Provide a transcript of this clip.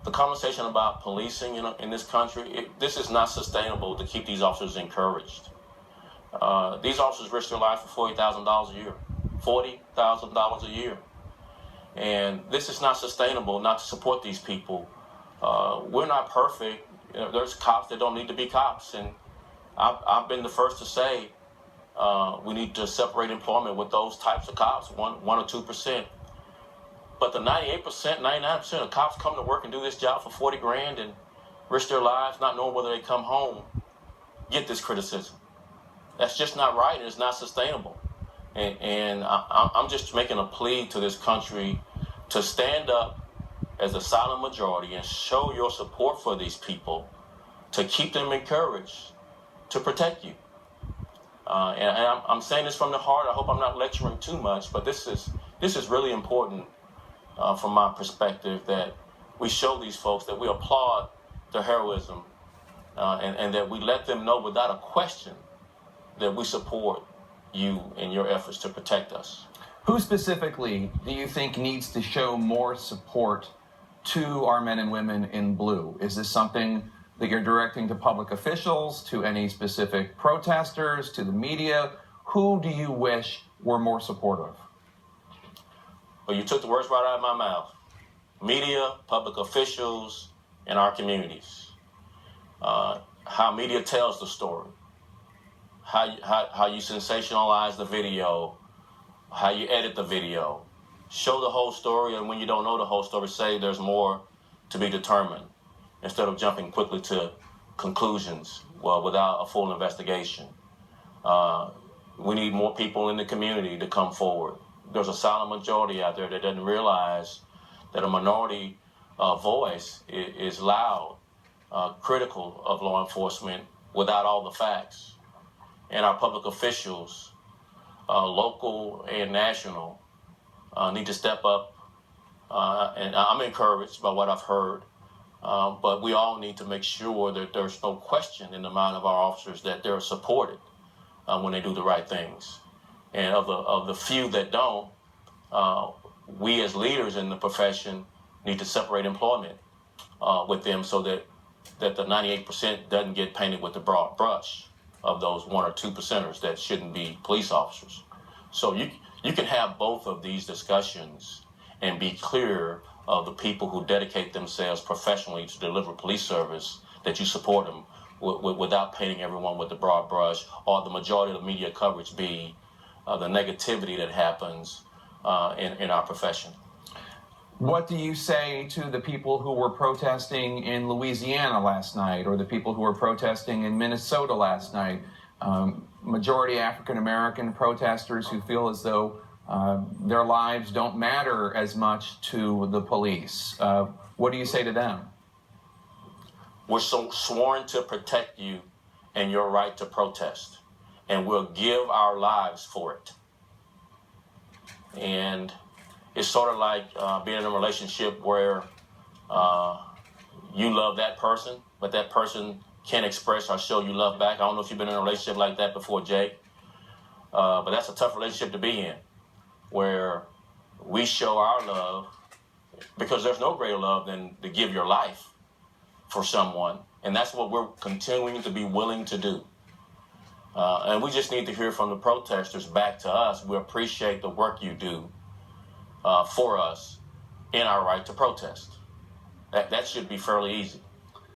the conversation about policing in this country, this is not sustainable to keep these officers encouraged. These officers risk their life for $40,000 a year. $40,000 a year. And this is not sustainable not to support these people. We're not perfect. There's cops that don't need to be cops. And I've been the first to say we need to separate employment with those types of cops, 1 or 2%. But the 98%, 99% of cops come to work and do this job for 40 grand and risk their lives not knowing whether they come home, get this criticism. That's just not right, and it's not sustainable. And I'm just making a plea to this country to stand up as a silent majority and show your support for these people, to keep them encouraged, to protect you. And I'm saying this from the heart. I hope I'm not lecturing too much, but this is really important from my perspective, that we show these folks that we applaud their heroism and that we let them know without a question that we support you in your efforts to protect us. Who specifically do you think needs to show more support to our men and women in blue? Is this something that you're directing to public officials, to any specific protesters, to the media? Who do you wish were more supportive? Well, you took the words right out of my mouth. Media, public officials, and our communities. How media tells the story. How you sensationalize the video, how you edit the video. Show the whole story, and when you don't know the whole story, say there's more to be determined, instead of jumping quickly to conclusions without a full investigation. We need more people in the community to come forward. There's a silent majority out there that doesn't realize that a minority voice is loud, critical of law enforcement without all the facts. And our public officials, local and national, need to step up. And I'm encouraged by what I've heard, but we all need to make sure that there's no question in the mind of our officers that they're supported when they do the right things. And of the few that don't, we as leaders in the profession need to separate employment with them so that the 98% doesn't get painted with the broad brush of those 1 or 2%ers that shouldn't be police officers. So you can have both of these discussions and be clear of the people who dedicate themselves professionally to deliver police service, that you support them without painting everyone with the broad brush, or the majority of the media coverage be the negativity that happens in our profession. What do you say to the people who were protesting in Louisiana last night, or the people who were protesting in Minnesota last night? Majority African-American protesters who feel as though their lives don't matter as much to the police. What do you say to them? We're sworn to protect you and your right to protest, and we'll give our lives for it. And it's sort of like being in a relationship where you love that person, but that person can't express or show you love back. I don't know if you've been in a relationship like that before, Jake, but that's a tough relationship to be in, where we show our love, because there's no greater love than to give your life for someone, and that's what we're continuing to be willing to do. And we just need to hear from the protesters back to us. We appreciate the work you do for us in our right to protest. That should be fairly easy.